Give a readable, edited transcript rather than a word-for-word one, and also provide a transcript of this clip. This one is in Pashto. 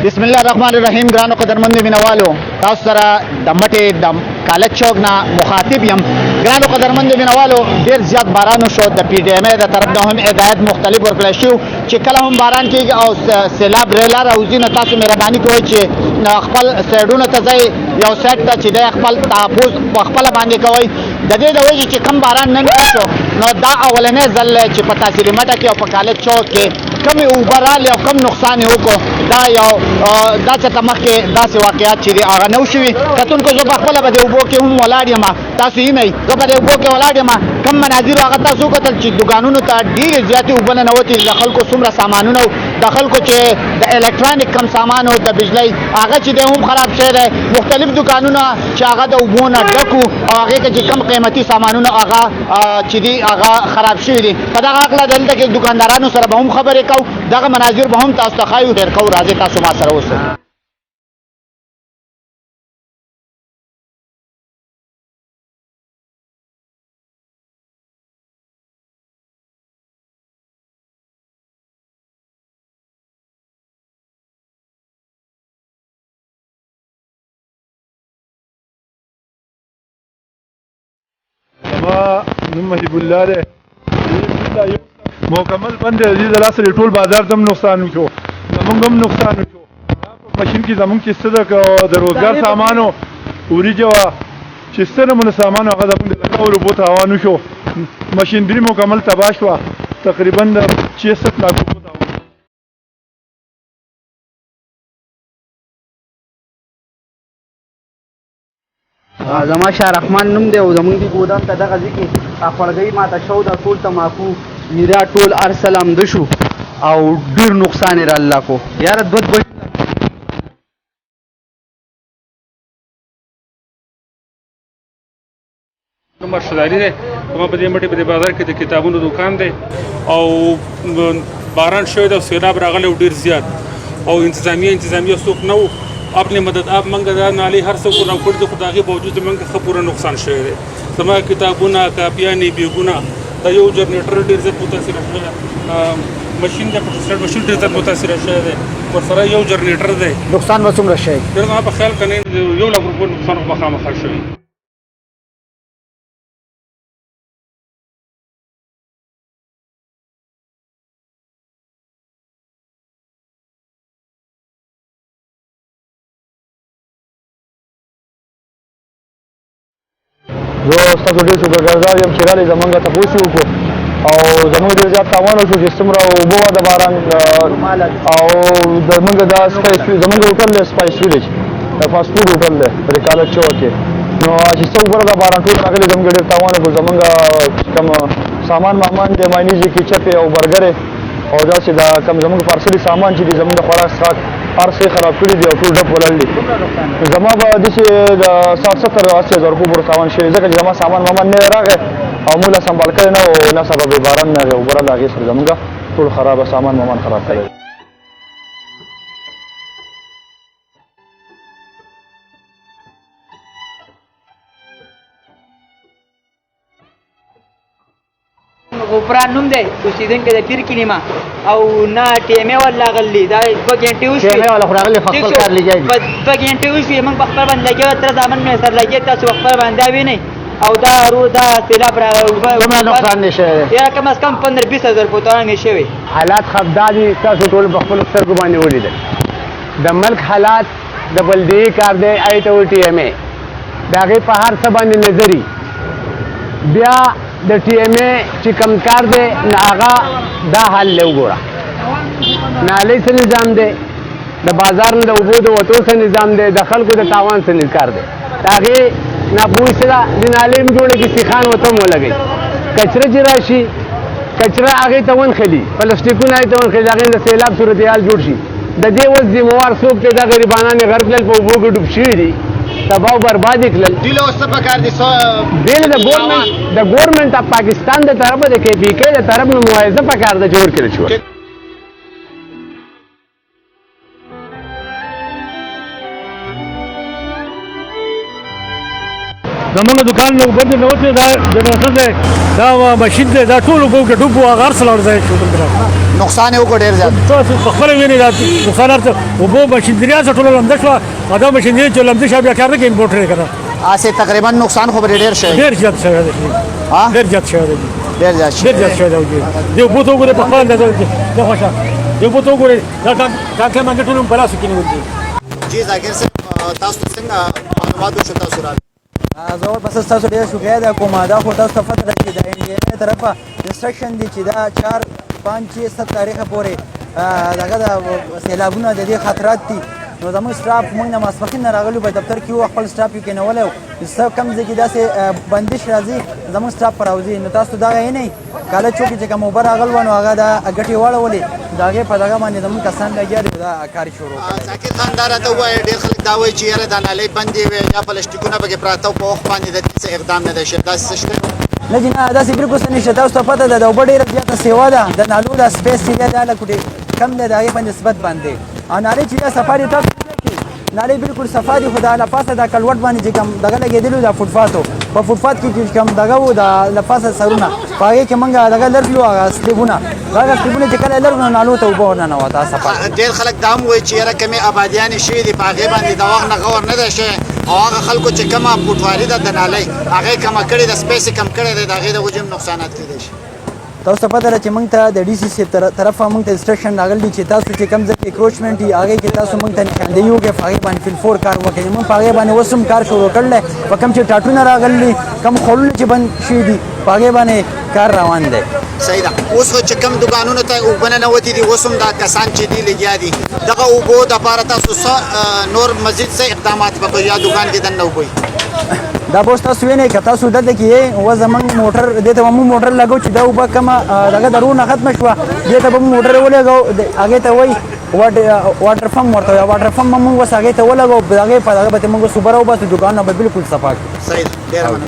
بسم الله الرحمن الرحیم. ګرانو قدرمنو مینوالو، تاسو سره د مټې د کالج چوک نه مخاطب یم. ګرانو قدرمنو مینوالو، ډېر زیات باران وشو. د پی ډي ایم ای د طرف نه هم هدایت مختلف ورکړی شو چې کله هم باران کېږي او سیلاب ریله راوځي نو تاسو مهرباني کوئ چې خپل سایډونو ته ځئ، یو سایډ ته چې دی خپل تحفظ په خپله باندې کوئ. د دې د وجې چې کم باران نن وشو نو دا اولنی ځل دی چې په تاثیر مټه کې او په کالج چوک کې کمې اوبه رالې او کم نقصان یې وکړو. دا چې ته مخکې داسې واقعات چې دي هغه نه وشوي. کتونکو زه په خپله به د اوبو کې هم ولاړ یم، تاسو وینئ زه به د اوبو کې ولاړ یم. کم مناظر هغه تاسو وکتل چې دوکانونو ته ډېرې زیاتې اوبه ننوتې. د خلکو څومره سامانونه و، د خلکو چې د الکترانیک کم سامان و، د بجلۍ هغه چې دی هم خراب شوی دی. مختلف دوکانونه چې هغه د اوبو نه ډک و او هغې کې چې کم قیمتي سامانونه هغه چې دي هغه خراب شوي دي. په دغه هکله دلته کې دوکاندارانو سره به هم خبرې کوو، دغه مناظر به هم تاسو ته ښایو. ډېر کوو، راځئ تاسو ما سره اوسئ. نوم محب الله دی، مکمل بند دی. د لاسه ټول بازار ته هم نقصان وشو، زمونږ هم نقصان وشو. په ماشین کې زمونږ چې څه د روزګار سامانو وریجه وه چې څه نمونه سامان هغه زمونږ د لګولو اوبو تاوان وشو. ماشیندري مکمل تباه شوه، تقریبا د 66 لاکھ اوبو تاوان. زما شاه رحمان نوم دی او زمونږ دې ګودام ته دغه ځای کې خوړګۍ ماته شو ده، ټول تماکو میرا ټول ارسل امده شو او ډېر نقصان یې را الله کو. یاره دوه نمبر شداري دی. زما په دې مټې په دې بازار کې د کتابونو دوکان دی او باران شوی دی او سیلاب راغلی و ډېر زیات او انتظامیه څوک نه و. اپنے مدد آپ منگا دا نالی هر څه کو راکړي دي، خو د هغې باوجود زموږ ښه پوره نقصان شوی دی. زما کتابونه، کاپیانې، بیګونه، دا یو جنریټر ډېر زیات متاثره شوی دی، مشین دی پروفیسر مشین ډېر زیات متاثره شوی دی، ورسره یو جنریټر دی. نقصان به څومره شي؟ ډېر زما په خیال که نه 1 لک روپیو نقصان خو به خامخا شوی. زه ستاسو ډېر شکرګزار یم چې رالې زمونږ تپوس یې وکړو او زمونږ ډېر زیات تاوان وشو چې څومره اوبه وه د باران او زمونږ دا زمونږ هوټل دی سپایس ویلج، د فاسټ فوډ هوټل دی په دې کالج چوک کې. نو چې څه وګوره دا باران ټول راغلی زمونږ ډېر تاوان وکړو. زمونږ کوم سامان مامان دی، ماینیزې کیچپې او برګرې او داسې دا کوم زمونږ پارسلي سامان چې دي زمونږ د خوراک څښاک هر څه خراب کړي دي او ټول ډپ ولاړ دي. زما به داسې د 60-70-80 هزار روپیو پورې تاوان شوی، ځکه چې زما سامان مامان نه راغی او موږ لا سنبال کړی نه و، نه سبب باران نه اوبه راغله هغې سره زمونږ ټول خرابه سامان مامان خراب کړی. غفران نوم دی، اوسېدونکی د پیر کلیمه او نه ټیمې ولا غلي دا 2 غنټې وشوې. ټیمې والا خو راغلی خپل کار لګیا دي. 2 غنټې وشوې موږ په خپل باندې لګیا تر ځامن مې سره لګیا، تاسو خپل باندې وینئ او دا سیلاب څومره نقصان دی شوی دی؟ یا کم از کم 15-20 هزار روپیو تاوان یې شوی. حالات خفدا دي، تاسو ټول په خپلو سترګو باندې ولیدل. د ملک حالات د بلدیې کار دی، آی ته وایي ټي ایم ای، د هغې په هر څه باندې نظري. بیا د ټي ایم ای چې کم کار دی نو هغه دا حال دی وګوره. نالۍ څه نظام دی، د بازار نه د اوبو د وتو څه نظام دی، د خلکو د تاوان څه کار دی. د هغې ناپوهي څه ده، د نالۍ هم جوړه کړي، سیخان ورته هم ولګوي. کچره چې راشي کچره هغې ته ونښلي، پلاستیکونه هغې ته ونښلي، د هغې د سیلاب صورتحال جوړ شي. د دې اوس ذمهوار څوک دی؟ دا غریبانان یې غرق کړل، په اوبو کې ډوب شوي دي، تباه او برباد یې کړل. دوی له اوس څه پکار دي؟ دې له د ګورنمنټ اف پاکستان د طرفه د کې پي کې د طرف نه معاوضه پکار ده چې ورکړل شوه. زمونږ دکان نو بند نه وته دا جنریټر دی دا ماشین دی دا ټول وګو کې ډوب او غار سره ځای شو نقصان یې وکړ ډېر زیات تاسو په خپل ویني دا نقصانات وګو ماشین دی څه ټول لمده شو دا ماشین دی چې لمده شو بیا کار نه کوي امپورټر کړه آسه تقریبا نقصان خو ډېر شي ډېر زیات شوی دی ها ډېر زیات شوی دی ډېر زیات شي ډېر زیات شوی دی دی بوته وګوره په خپل دا خوښه دی بوته وګوره دا کوم منګ ټول په لاسو کې نیول دي جی ذاکر صاحب تاسو څنګه معلومات شو تاسو را زه بس تاسو ډېر شکریه ده کوم دا خو تاسو ته پته ده چې د انډیا طرفه انسټرکشن دي چې دا 4 5 6 7 تاریخه پورې دغه د سیلابونه د دې خطرات دي نو زموږ سټاف موږ نه ماسپښین نه راغلو په دفتر کې وو خپل سټاف یې کېنولی څه کم ځای کې داسې بندش راځي زموږ سټاف په راوځي نو تاسو دغه یې نه کاله چوکې چې کوم اوبه راغل وه نو هغه د ګټې واړولې د هغې په دغه باندې زموږ کسان لګیا دي دا کار شروع ذاکر خان دا راته ووایه ډېر خلک دا وایي چې یاره دا نالۍ بندې وې یا پلسټیکونه پکې پراته وو په وخت باندې د دې څه اقدام نه دی شوی داسې څه شته نه جي نه داسې بالکل څه نشته تاسو ته پته ده د اوبه ډېره زیاته سیوا ده د نالو دا سپیس چې دی دا لږ کم دی د هغې په نسبت باندې او نالۍ چې دا صفا دي تاسو نالۍ بالکل صفا دي خو دا له پاسه دا کلوټ باندې چې کوم دغه لګېدلي دا فوټپاتو په فوټپات کې چې کوم دغه وو دا له پاسه سرونه په هغې کې موږ دغه لرلو هغه سلیبونه هغه سلیبونه چې کله لرو نو نالو ته اوبه ورننوته صفا ډېر خلک دا هم وایي چې یاره کمې آبادیانې شوي دي په هغې باندې د وخت نه غور نه دی شوی او هغه خلکو چې کومه پوټوالي ده د نالۍ هغې کمه کړې ده سپیس یې کم کړی دی د هغې د وجې هم نقصانات کېدی شي تاسو ته پته ده چې موږ ته د ډي سي صاحب طرفه موږ ته انسټرکشن راغلی چې تاسو چې کوم ځای کې اکروچمنټ وي هغې کې تاسو موږ ته نشاندهي وکړئ په هغې باندې فلفور کار وکړئ موږ په هغې باندې اوس هم کار شروع کړلی په کوم چې ټاټونه راغلي کوم خوړونه چې بند شوي دي په هغې باندې کار روان دی صحیح ده اوس خو چې کوم دوکانونو ته اوبه ننوتې دي اوس هم دا کسان چې دي لګیا دي دغه اوبو دپاره تاسو څه نور مزید څه اقدامات به کوئ یا دوکان کې دننه وبئ دا به اوس تاسو وینئ که تاسو دلته کې یې اوس زموږ موټر دې ته به موږ موټر لګو چې دا اوبه کومه دغه د روح نه ختمه شوه دې ته به موږ موټر ولګو هغې ته وایي واټر فم ورته وایي واټر فم به موږ اوس هغې ته ولګو هغې په دغه به موږ اوس اوبه راوباسو دوکانونه به بلکل صفا کړو صحیح ده ډېره مننه